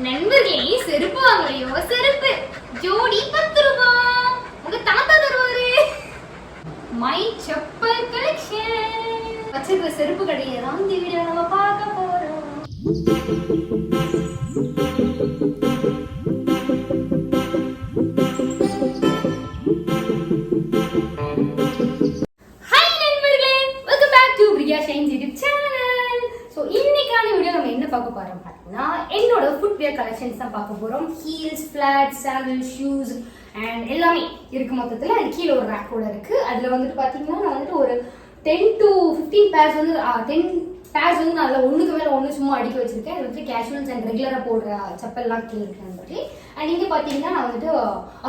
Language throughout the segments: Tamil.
நண்பர்களே, செருப்பு வாங்கலையோ? செருப்பு ஜோடி 10 ரூபாய். உங்க தாத்தா தருவாரு. மை செப்பல் கலெக்ஷன் வச்சிருக்கிற செருப்பு கடையை தான் இந்த வீடியோ நம்ம பார்க்க போறோம். ஹாய் நண்பர்களே, welcome back to Priya Shines YouTube channel. So இன்னைக்கான வீடியோ நம்ம என்ன பார்க்க போறோம் பார்த்தீங்கன்னா, என்னோட ஃபுட்வேர் கலெக்ஷன்ஸ் தான் பார்க்க போறோம். Heels, flats, sandal, shoes and எல்லாமே இருக்கு. மொத்தத்தில் அது கீழே ஒரு ரேக் கூட இருக்கு. அதில் வந்துட்டு பார்த்தீங்கன்னா நான் வந்துட்டு ஒரு 10 to 15 பேர்ஸ் வந்து 10 பேர்ஸ் வந்து நான் ஒன்றுக்கு மேலே ஒன்று சும்மா அடிக்க வச்சிருக்கேன். அது வந்துட்டு கேஷுவல்ஸ் அண்ட் ரெகுலராக போடுற செப்பல்லாம் கீழே இருக்கேன். அண்ட் இங்கே பார்த்தீங்கன்னா நான் வந்துட்டு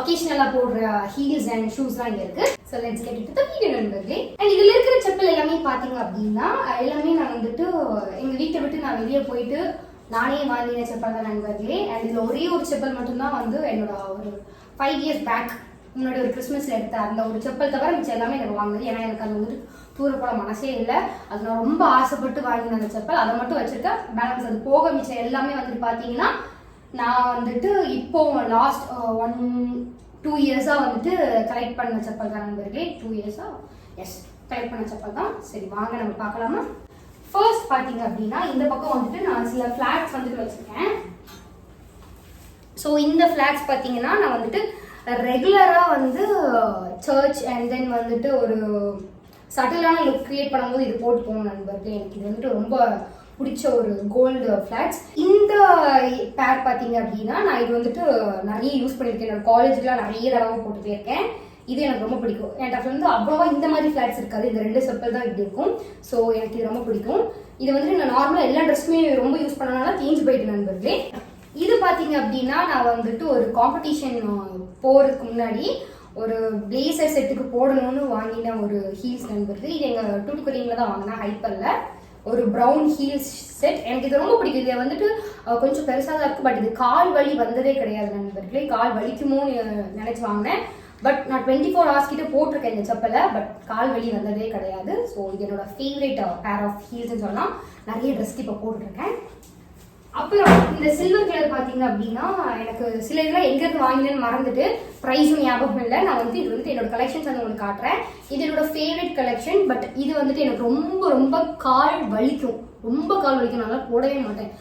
ஒகேஷனலாக போடுற ஹீல்ஸ் அண்ட் ஷூஸ்லாம் இங்கே இருக்கு. So let's get into the video நண்பர்களே. அண்ட் இதில் இருக்கிற செப்பல் எல்லாமே பார்த்தீங்க அப்படின்னா எல்லாமே நான் வந்துட்டு எங்கள் வீட்டை விட்டு நான் வெளியே போயிட்டு நானே வாங்கின செப்பல் தான் நண்பர்களே. அண்ட் இதில் ஒரே ஒரு செப்பல் மட்டும்தான் வந்து என்னோட ஒரு 5 years பேக் முன்னாடி ஒரு கிறிஸ்மஸ்ல எடுத்த அந்த ஒரு செப்பல் தவிர மிச்சம் எல்லாமே எனக்கு வாங்குது. ஏன்னா எனக்கு அது வந்துட்டு தூர போட மனசே இல்லை. அது நான் ரொம்ப ஆசைப்பட்டு வாங்கின அந்த செப்பல், அதை மட்டும் வச்சிருக்கேன். பேலன்ஸ் அது போக மிச்சம் எல்லாமே வந்துட்டு பார்த்தீங்கன்னா நான் வந்துட்டு இப்போ லாஸ்ட் 1-2 years வந்துட்டு கலெக்ட் பண்ண செப்பல் தான் நண்பர்களே. 2 years எஸ் கலெக்ட் பண்ண செப்பல் தான். சரி வாங்க நம்ம பார்க்கலாமா. ஃபர்ஸ்ட் பார்த்தீங்க அப்படின்னா இந்த பக்கம் வந்துட்டு நான் சில ஃபிளாட்ஸ் வந்துட்டு வச்சிருக்கேன். ஸோ இந்த ஃபிளாட்ஸ் பார்த்தீங்கன்னா நான் வந்துட்டு ரெகுலராக வந்து சர்ச் அண்ட் தென் வந்துட்டு ஒரு சட்டிலான லுக் கிரியேட் பண்ணும்போது இது போட்டு போகணும் நண்பர்களே. எனக்கு இது வந்துட்டு ரொம்ப பிடிச்ச ஒரு கோல்டு ஃபிளாட்ஸ். இந்த பேர் பார்த்தீங்க அப்படின்னா நான் இது வந்துட்டு நிறைய யூஸ் பண்ணியிருக்கேன். என்னோட காலேஜ்லாம் நிறைய தடவை போட்டு போயிருக்கேன். இது எனக்கு ரொம்ப பிடிக்கும். என்கிட்ட வந்து அவ்வளோவா இந்த மாதிரி ஃபிளாட்ஸ் இருக்காது. இந்த 2 செப்பல் தான் இப்படி இருக்கும். ஸோ எனக்கு இது ரொம்ப பிடிக்கும். இது வந்துட்டு நான் நார்மலாக எல்லா ட்ரெஸ்ஸுமே ரொம்ப யூஸ் பண்ணனால தேஞ்சு போயிட்டு நண்பர்களே. இது பார்த்தீங்க அப்படின்னா நான் வந்துட்டு ஒரு காம்படிஷன் போகிறதுக்கு முன்னாடி ஒரு பிளேசர் செட்டுக்கு போடணும்னு வாங்கின ஒரு ஹீல்ஸ் நண்பர்கள். இது எங்கள் டூட்டுக்குரியில் தான் வாங்கினேன், ஹைப்பரில். ஒரு ப்ரௌன் ஹீல்ஸ் செட். எனக்கு இது ரொம்ப பிடிக்கும். இது வந்துட்டு கொஞ்சம் பெருசாக தான் இருக்குது. பட் இது கால் வலி வந்ததே கிடையாது நண்பர்களே. கால் வலிக்குமோன்னு நினச்சி வாங்கினேன். பட் நான் 24 hours கிட்ட போட்டிருக்கேன் இந்த செப்பலை. பட் கால் வலி வந்ததே கிடையாது. ஸோ இது என்னோட ஃபேவரேட் பேர் ஆஃப் ஹீல்ஸ்ன்னு சொல்லலாம். நிறைய ட்ரெஸ்க்கு இப்போ போட்டுருக்கேன். அப்புறம் இந்த சில்வர் கலர் பார்த்தீங்க அப்படின்னா எனக்கு சில இதெல்லாம் எங்கேருந்து வாங்கினேன்னு மறந்துட்டு ப்ரைஸும் ஞாபகம் இல்லை. நான் வந்து இது வந்துட்டு என்னோட கலெக்ஷன்ஸ் வந்து உங்களுக்கு காட்டுறேன். இது என்னோட ஃபேவரட் கலெக்ஷன். பட் இது வந்துட்டு எனக்கு ரொம்ப ரொம்ப கால் வலிக்கும். ரொம்ப கால் வலிக்கும். நல்லா போடவே மாட்டேன்.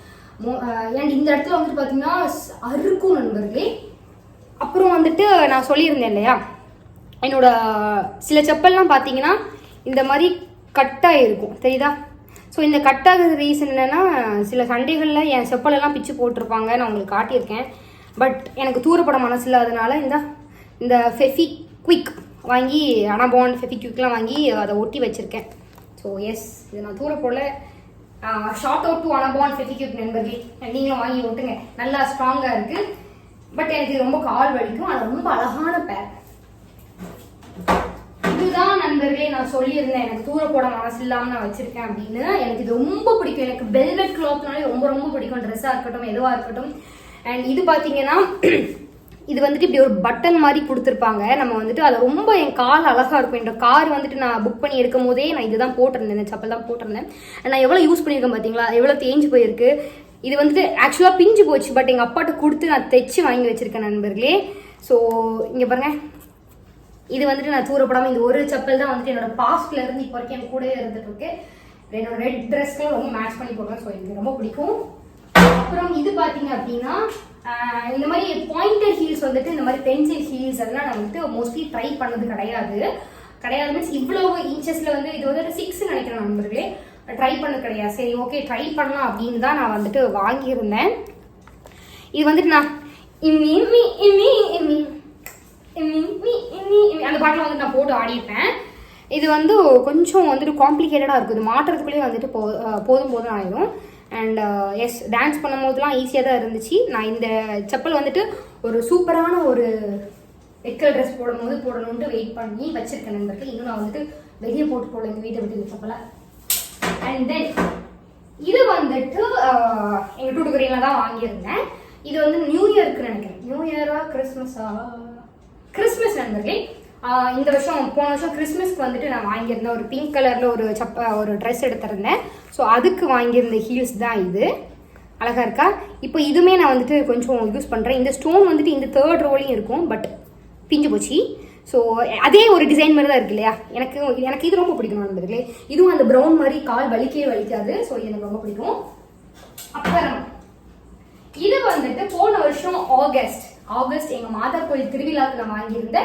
அண்ட் இந்த இடத்துல வந்துட்டு பார்த்தீங்கன்னா அறுக்கும் நண்பர்களே. அப்புறம் வந்துட்டு நான் சொல்லியிருந்தேன் இல்லையா, என்னோட சில செப்பல்லாம் பார்த்தீங்கன்னா இந்த மாதிரி கட்டாக இருக்கும், தெரியுதா? ஸோ இந்த கட்டாகிறது ரீசன் என்னென்னா, சில சண்டைகளில் என் செப்பலெல்லாம் பிச்சு போட்டிருப்பாங்க. நான் உங்களுக்கு காட்டியிருக்கேன். பட் எனக்கு தூரப்பட மனசு இல்லாதனால இந்த ஃபெஃபிக்விக் வாங்கி, அனபாண்ட் ஃபெஃபிக்விக்லாம் வாங்கி அதை ஒட்டி வச்சுருக்கேன். ஸோ எஸ், இது நான் தூரப்போல ஷார்ட் அவுட் டு அனபாண்ட் ஃபெஃபிக்விக் நண்பர்களே. நீங்களும் வாங்கி ஒட்டுங்க, நல்லா ஸ்ட்ராங்காக இருக்குது. பட் எனக்கு இது ரொம்ப கால் வலிக்கும். அது ரொம்ப அழகான பேர். இதுதான் நண்பர்களே நான் சொல்லியிருந்தேன், எனக்கு தூர போட மனசு இல்லாமல் நான் வச்சிருக்கேன் அப்படின்னு. எனக்கு இது ரொம்ப பிடிக்கும். எனக்கு வெல்வெட் கிளாத்னாலே ரொம்ப ரொம்ப பிடிக்கும். ட்ரெஸ்ஸாக இருக்கட்டும், எதுவாக இருக்கட்டும். அண்ட் இது பார்த்தீங்கன்னா இது வந்துட்டு இப்படி ஒரு பட்டன் மாதிரி கொடுத்துருப்பாங்க. நம்ம வந்துட்டு அது ரொம்ப என் கால் அழகாக இருக்கும். என்னோட கார் வந்துட்டு நான் புக் பண்ணி எடுக்கும் போதே நான் இதுதான் போட்டிருந்தேன், இந்த செப்பல் தான் போட்டிருந்தேன். நான் எவ்வளோ யூஸ் பண்ணியிருக்கேன் பார்த்தீங்களா, எவ்வளோ தேஞ்சு போயிருக்கு. இது வந்துட்டு ஆக்சுவலாக பிஞ்சு போச்சு. பட் எங்கள் அப்பாட்ட கொடுத்து நான் தைச்சு வாங்கி வச்சிருக்கேன் நண்பர்களே. ஸோ இங்கே பாருங்க, இது வந்துட்டு நான் தூரப்படாமல் இந்த ஒரு செப்பல் தான் வந்துட்டு என்னோட பாஸ்ட்ல இருந்து இப்போ வரைக்கும் என் கூடவே இருந்துட்டு இருக்கு. என்னோட ரெட் ட்ரெஸ்க்கு ரொம்ப மேட்ச் பண்ணி போடுவேன். ஸோ எனக்கு ரொம்ப பிடிக்கும். அப்புறம் இது பார்த்தீங்க அப்படின்னா இந்த மாதிரி பாயிண்டர் ஹீல்ஸ் வந்துட்டு, இந்த மாதிரி பென்சில் ஹீல்ஸ் அதெல்லாம் நான் வந்துட்டு மோஸ்ட்லி ட்ரை பண்ணது கிடையாது. மீன்ஸ் இவ்வளோ இன்ச்சஸ்ல வந்து இது வந்துட்டு 6 நினைக்கிறேன் நண்பர்களே. ட்ரை பண்ண கிடையாது. சரி ஓகே ட்ரை பண்ணலாம் அப்படின்னு தான் நான் வந்துட்டு வாங்கியிருந்தேன். இது வந்துட்டு நான் அந்த பாட்டில் வந்து நான் போட்டு ஆடிப்பேன். இது வந்து கொஞ்சம் வந்துட்டு காம்ப்ளிகேட்டடாக இருக்குது. மாட்டுறதுக்குள்ளேயே வந்துட்டு போதும் ஆயிடும். அண்ட் எஸ், டான்ஸ் பண்ணும் போதுலாம் ஈஸியாக தான் இருந்துச்சு. நான் இந்த செப்பல் வந்துட்டு ஒரு சூப்பரான ஒரு ரெக்கல் ட்ரெஸ் போடணுன்ட்டு வெயிட் பண்ணி வச்சிருக்கேன் நண்பர்கள். இன்னும் நான் வந்துட்டு வெளியே போட்டு போடல எங்கள் வீட்டை விட்டு இந்த செப்பலை. அண்ட் தென் இது வந்துட்டு எங்கள் டூட்டுக்குரியில் தான் வாங்கியிருந்தேன். இது வந்து நியூ இயருக்கு நினைக்கிறேன். நியூ இயரா கிறிஸ்மஸ் நண்பர்களே. இந்த வருஷம் போன வருஷம் கிறிஸ்மஸ்க்கு வந்துட்டு நான் வாங்கியிருந்தேன். ஒரு பிங்க் கலரில் ஒரு ட்ரெஸ் எடுத்திருந்தேன். ஸோ அதுக்கு வாங்கியிருந்த ஹீல்ஸ் தான் இது. அழகாக இருக்கா? இப்போ இதுவுமே நான் வந்துட்டு கொஞ்சம் யூஸ் பண்ணுறேன். இந்த ஸ்டோன் வந்துட்டு இந்த 3rd ரோலையும் இருக்கும், பட் பிஞ்சு போச்சு. ஸோ அதே ஒரு டிசைன் மாதிரி தான் இருக்கு இல்லையா? எனக்கு இது ரொம்ப பிடிக்கும் நண்பர்களே. இதுவும் அந்த ப்ரௌன் மாதிரி கால் வலிக்கவே வலிக்காது. ஸோ இது எனக்கு ரொம்ப பிடிக்கும். அப்புறம் இது வந்துட்டு போன வருஷம் ஆகஸ்ட் எங்கள் மாதா கோயில் திருவிழாக்கு நான் வாங்கியிருந்த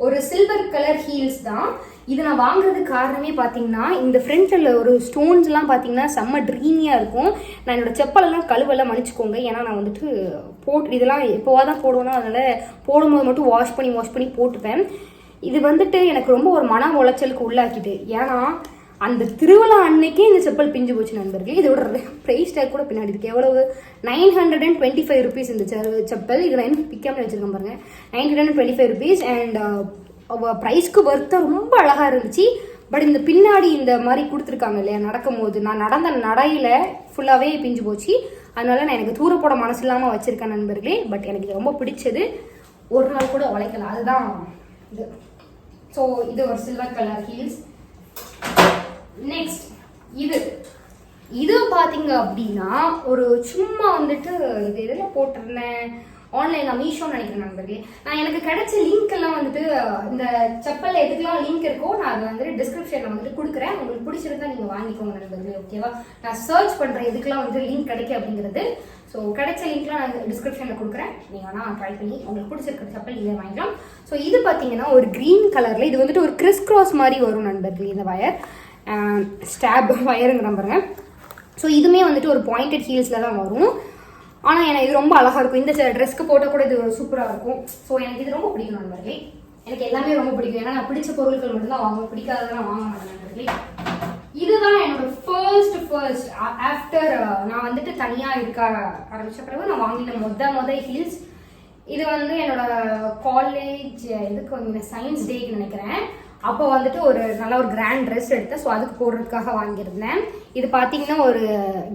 ஒரு சில்வர் கலர் ஹீல்ஸ் தான். இது நான் வாங்குறதுக்கு காரணமே பார்த்தீங்கன்னா, இந்த ஃப்ரண்ட்டில் ஒரு ஸ்டோன்ஸ்லாம் பார்த்தீங்கன்னா செம்ம ட்ரீமியாக இருக்கும். நான் என்னோட செப்பலெல்லாம் கழுவெல்லாம் மன்னிச்சுக்கோங்க. ஏன்னா நான் வந்துட்டு இதெல்லாம் எப்போவா தான் போடுவேன்னா, அதனால் போடும்போது மட்டும் வாஷ் பண்ணி போட்டுப்பேன். இது வந்துட்டு எனக்கு ரொம்ப ஒரு மன உளைச்சலுக்கு உள்ளாக்கிட்டு. ஏன்னா அந்த திருவிழா அன்னைக்கே இந்த செப்பல் பிஞ்சு போச்சு நண்பர்களே. இதோட ப்ரைஸ் டேக் கூட பின்னாடி இருக்கு. எவ்வளவு? 925 rupees இந்த செப்பல். இதில் என்ன பிக்காமல் வச்சிருக்கேன் பாருங்க. 925 rupees. அண்ட் ப்ரைஸ்க்கு ஒர்த்தாக ரொம்ப அழகாக இருந்துச்சு. பட் இந்த பின்னாடி இந்த மாதிரி கொடுத்துருக்காங்க இல்லையா, நடக்கும் போது நான் நடந்த நடையில ஃபுல்லாகவே பிஞ்சு போச்சு. அதனால நான் எனக்கு தூர போட மனசு இல்லாமல் வச்சிருக்கேன் நண்பர்களே. பட் எனக்கு இது ரொம்ப பிடிச்சது. ஒரு நாள் கூட உழைக்கலாம். அதுதான் இது. ஸோ இது ஒரு சில்வர் கலர் ஹீல்ஸ். நெக்ஸ்ட் இது பார்த்தீங்க அப்படின்னா ஒரு சும்மா வந்துட்டு இது இதில் போட்டிருந்தேன் ஆன்லைனில், மீஷோன்னு நினைக்கிறேன் நண்பர்களே. நான் எனக்கு கிடைச்ச லிங்க் எல்லாம் வந்துட்டு இந்த செப்பல் எதுக்கெல்லாம் லிங்க் இருக்கோ நான் அதை வந்துட்டு டிஸ்கிரிப்ஷனில் வந்துட்டு கொடுக்குறேன். உங்களுக்கு பிடிச்சிருந்தா நீங்கள் வாங்கிக்கோங்க நண்பர்களே. ஓகேவா? நான் சர்ச் பண்ணுறேன் எதுக்கெல்லாம் வந்துட்டு லிங்க் கிடைக்கும் அப்படிங்கிறது. ஸோ கிடைச்ச லிங்க்லாம் நான் டிஸ்கிரிப்ஷனில் கொடுக்குறேன். நீங்கள் வேணால் ட்ரை பண்ணி உங்களுக்கு பிடிச்சிருக்கிற செப்பல் இதை வாங்கிக்கலாம். ஸோ இது பார்த்தீங்கன்னா ஒரு க்ரீன் கலரில், இது வந்துட்டு ஒரு கிறிஸ் கிராஸ் மாதிரி வரும் நண்பர்களே. இந்த வயர் ஸ்டாப் வயருங்கிற பாருங்க. ஸோ இதுவுமே வந்துட்டு ஒரு பாயிண்டட் ஹீல்ஸில் தான் வரும். ஆனால் எனக்கு இது ரொம்ப அழகாக இருக்கும். இந்த ட்ரெஸ்க்கு போட்டால் கூட இது சூப்பராக இருக்கும். ஸோ எனக்கு இது ரொம்ப பிடிக்கும் நண்பர்களே. எனக்கு எல்லாமே ரொம்ப பிடிக்கும். ஏன்னா நான் பிடிச்ச பொருட்கள் மட்டும்தான் வாங்குவேன், பிடிக்காததான் வாங்க மாட்டேன் நண்பர்களே. இதுதான் என்னோட ஃபர்ஸ்ட் ஆஃப்டர் நான் வந்துட்டு தனியாக இருக்க ஆரம்பிச்ச பிறகு நான் வாங்கின மொத ஹீல்ஸ். இது வந்து என்னோட காலேஜ் எதுக்கு வாங்கின சயின்ஸ் டேக்கு நினைக்கிறேன். அப்போ வந்துட்டு ஒரு நல்ல ஒரு கிராண்ட் ட்ரெஸ் எடுத்தேன். ஸோ அதுக்கு போடுறதுக்காக வாங்கியிருந்தேன். இது பார்த்தீங்கன்னா ஒரு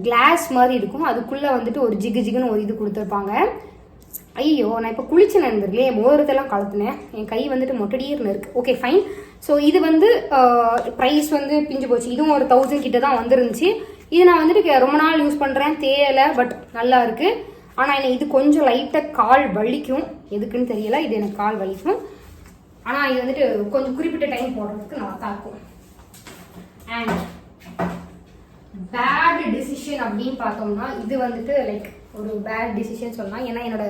கிளாஸ் மாதிரி இருக்கும். அதுக்குள்ளே வந்துட்டு ஒரு ஜிகுன்னு ஒரு இது கொடுத்துருப்பாங்க. ஐயோ, நான் இப்போ குளிச்சு நண்பர்களே, மோதிரத்தெல்லாம் கலத்துனேன். என் கை வந்துட்டு மொட்டடியர்னு இருக்குது. Okay fine. ஸோ இது வந்து ப்ரைஸ் வந்து பிஞ்சு போச்சு. இதுவும் ஒரு 1000 கிட்ட தான் வந்துருந்துச்சு. இது நான் வந்துட்டு ரொம்ப நாள் யூஸ் பண்ணுறேன், தேயலை, பட் நல்லா இருக்குது. ஆனால் எனக்கு இது கொஞ்சம் லைட்டாக கால் வலிக்கும். எதுக்குன்னு தெரியல, இது எனக்கு கால் வலிக்கும். ஆனால் இது வந்துட்டு கொஞ்சம் குறிப்பிட்ட டைம் போடுறதுக்கு நல்லா தான் இருக்கும். அண்ட் பேட் டிசிஷன் அப்படின்னு பார்த்தோம்னா இது வந்துட்டு லைக் ஒரு பேட் டிசிஷன் சொல்லலாம். ஏன்னா என்னோட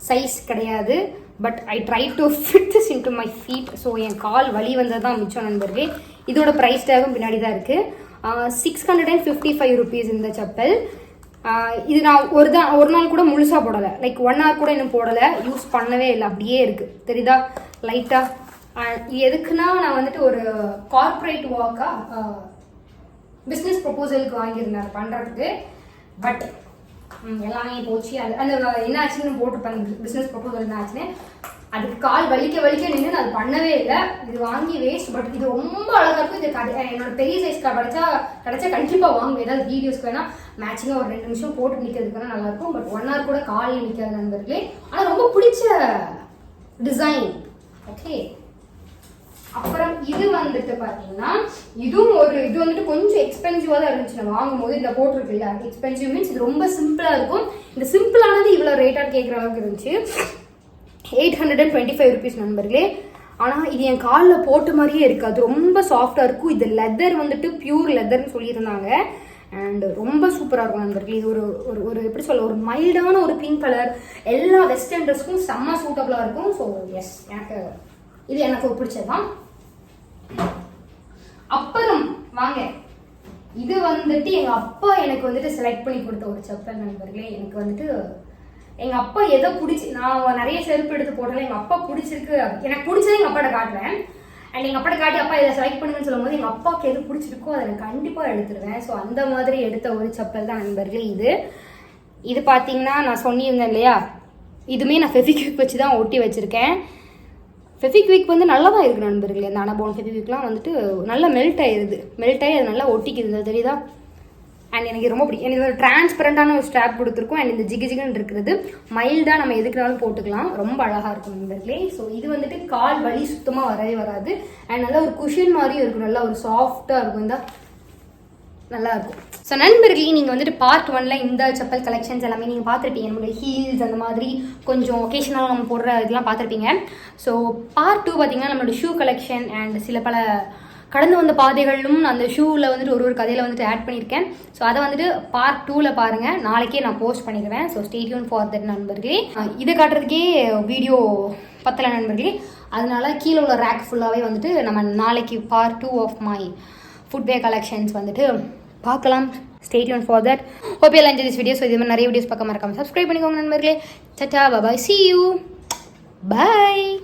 சைஸ் கிடையாது. But I try to fit this into my feet. So என் கால் வலி வந்தது தான் மிச்சம் நண்பர்களே. இதோட ப்ரைஸ் டேகும் பின்னாடி தான் இருக்குது. 655 rupees இந்த செப்பல். இது நான் ஒரு நாள் கூட முழுசாக போடலை, லைக் 1 hour கூட இன்னும் போடலை, யூஸ் பண்ணவே இல்லை, அப்படியே இருக்குது. தெரியுதா லைட்டாக? எதுக்குன்னா நான் வந்துட்டு ஒரு கார்பரேட் வாக்காக பிஸ்னஸ் ப்ரொபோசலுக்கு வாங்கியிருந்தேன் பண்ணுறதுக்கு. பட் எல்லாமே போச்சு. அந்த என்ன ஆச்சுன்னு போட்டுருப்பேன், பிஸ்னஸ் ப்ரொபோசல் என்ன ஆச்சுன்னு. அதுக்கு கால் வலிக்க நின்று நான் அது பண்ணவே இல்லை. இது வாங்கி வேஸ்ட். பட் இது ரொம்ப அழகாக இருக்கும். இது என்னோட பெரிய சைஸ் கிடைச்சா கண்டிப்பாக வாங்குவேன். ஏதாவது வீடியோஸ்க்கு வேணால் மேட்சிங்காக ஒரு 2 நிமிஷம் போட்டு நிற்கிறதுக்கு நல்லாயிருக்கும். பட் 1 hour கூட காலையில் நிற்காது நண்பர்களே. ஆனால் ரொம்ப பிடிச்ச டிசைன். ஓகே, அப்புறம் இது வந்துட்டு பார்த்தீங்கன்னா இது வந்துட்டு கொஞ்சம் எக்ஸ்பென்சிவாக தான் இருந்துச்சு. நான் வாங்கும் போது இந்த போட்டிருக்குல்ல, எக்ஸ்பென்சிவ் மீன்ஸ் இது ரொம்ப சிம்பிளாக இருக்கும். இந்த சிம்பிளானது இவ்வளோ ரேட்டாக கேட்குற அளவுக்கு இருந்துச்சு. 825 rupees நண்பர்களே. ஆனால் இது என் காலில் போட்ட மாதிரியே இருக்காது, ரொம்ப சாஃப்டாக இருக்கும். இது லெதர் வந்துட்டு பியூர் லெதர்னு சொல்லியிருந்தாங்க. அண்ட் ரொம்ப சூப்பராக இருக்கும் நண்பர்களே. இது ஒரு எப்படி சொல்ல, ஒரு மைல்டான ஒரு பிங்க் கலர், எல்லா வெஸ்டர்ன் ட்ரெஸ்க்கும் செம்ம சூட்டபுளாக இருக்கும். ஸோ எஸ், இது எனக்கு பிடிச்சதுதான். அப்புறம் வாங்க, இது வந்துட்டு எங்க அப்பா எனக்கு வந்துட்டு செலக்ட் பண்ணி கொடுத்த ஒரு செப்பல் நண்பர்களே. எனக்கு வந்துட்டு எங்க அப்பா எதை பிடிச்சி, நான் நிறைய செருப்பு எடுத்து போட்டல, எங்க அப்பா பிடிச்சிருக்கு, எனக்கு பிடிச்சதை எங்க அப்பாட்ட காட்டுவேன். அண்ட் எங்க அப்பாட்ட காட்டி அப்பா இதை செலக்ட் பண்ணுங்கன்னு சொல்லும் போது எங்க அப்பாவுக்கு எது பிடிச்சிருக்கோ அதை நான் கண்டிப்பா எடுத்துருவேன். ஸோ அந்த மாதிரி எடுத்த ஒரு செப்பல் தான் நண்பர்களே இது பார்த்தீங்கன்னா நான் சொன்னியிருந்தேன் இல்லையா, இதுவுமே நான் ஃபெவிக்விக் வச்சு தான் ஒட்டி வச்சிருக்கேன். ஃபெவிக்விக் வந்து நல்லா தான் இருக்குது நண்பர்களே. அந்த அனபோன் ஃபெவிக்விக்லாம் வந்துட்டு நல்லா மெல்ட் ஆகி அது நல்லா ஒட்டிக்குது, தெரியுதா? அண்ட் எனக்கு ரொம்ப பிடிக்கும். எனக்கு ஒரு டிரான்ஸ்பரண்டான ஒரு ஸ்ட்ராப் கொடுத்துருக்கும். அண்ட் இந்த ஜிகுன்னு இருக்கிறது மைல்டாக நம்ம எதுக்குனாலும் போட்டுக்கலாம், ரொம்ப அழகாக இருக்கும் நண்பர்களே. ஸோ இது வந்துட்டு கால் வலி சுத்தமாக வரவே வராது. அண்ட் நல்லா ஒரு குஷன் மாதிரியும் இருக்கும், நல்லா ஒரு சாஃப்டாக இருக்கும், இந்த நல்லா இருக்கும். ஸோ நண்பர்களே, நீங்கள் வந்துட்டு பார்ட் 1ல் இந்த செப்பல் கலெக்ஷன்ஸ் எல்லாமே நீங்கள் பார்த்துருப்பீங்க. நம்மளுடைய ஹீல்ஸ் அந்த மாதிரி கொஞ்சம் ஒகேஷனலாக நம்ம போடுற இதெல்லாம் பார்த்துருப்பீங்க. ஸோ பார்ட் 2 பார்த்தீங்கன்னா நம்மளோட ஷூ கலெக்ஷன் அண்ட் சில பல கடந்து வந்த பாதைகளும் அந்த ஷூவில் வந்துட்டு ஒரு கதையில் வந்துட்டு ஆட் பண்ணியிருக்கேன். ஸோ அதை வந்துட்டு பார்ட் 2ல் பாருங்கள். நாளைக்கே நான் போஸ்ட் பண்ணிடுவேன். So stay tuned for that நண்பர்களே. இதை காட்டுறதுக்கே வீடியோ பத்தலை நண்பர்களே. அதனால கீழே உள்ள ரேக் ஃபுல்லாகவே வந்துட்டு நம்ம நாளைக்கு part 2 of my footwear collections வந்துட்டு பார்க்கலாம். Stay tuned for that. Hope you enjoy this video. So இது மாதிரி நிறைய வீடியோஸ் பார்க்க மறக்காம சப்ஸ்கிரைப் பண்ணிக்கோங்க நண்பர்களே. Tata, bye, see you, bye.